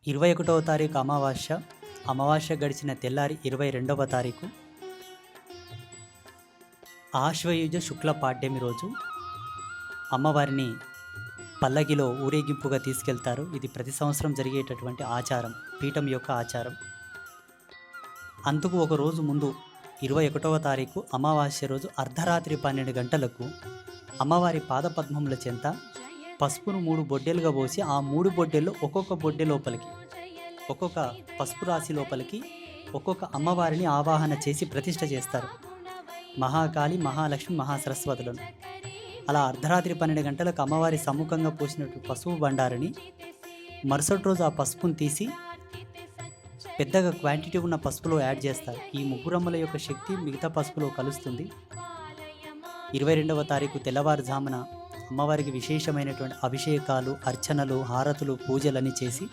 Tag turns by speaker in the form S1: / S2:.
S1: 21వ తారీఖు అమావాస్య. అమావాస్య గడిచిన తెల్లారి 22వ తారీఖు ఆశ్వయుజ శుక్ల పాడ్యమి రోజు అమ్మవారిని పల్లకిలో ఊరేగింపుగా తీసుకెళ్తారు. ఇది ప్రతి సంవత్సరం జరిగేటటువంటి ఆచారం, పీఠం యొక్క ఆచారం. అందుకు ఒక రోజు ముందు 21వ తారీఖు అమావాస్య రోజు అర్ధరాత్రి 12 గంటలకు అమ్మవారి పాదపద్మముల చెంత పసుపును 3 బొడ్డెలుగా పోసి ఆ 3 బొడ్డెల్లో ఒక్కొక్క బొడ్డె లోపలికి, ఒక్కొక్క పసుపు రాశి లోపలికి ఒక్కొక్క అమ్మవారిని ఆవాహన చేసి ప్రతిష్ఠ చేస్తారు. మహాకాళి, మహాలక్ష్మి, మహాసరస్వతులను. అలా అర్ధరాత్రి 12 గంటలకు అమ్మవారి సమ్ముఖంగా పోసినట్టు పసుపు బండారిని మరుసటి రోజు ఆ పసుపును తీసి పెద్దగా క్వాంటిటీ ఉన్న పసుపులో యాడ్ చేస్తారు. ఈ ముగ్గురమ్మల యొక్క శక్తి మిగతా పసుపులో కలుస్తుంది. 22వ తారీఖు తెల్లవారుజామున అమ్మవారికి విశేషమైనటువంటి అభిషేకాలు, అర్చనలు, హారతులు, పూజలని చేసి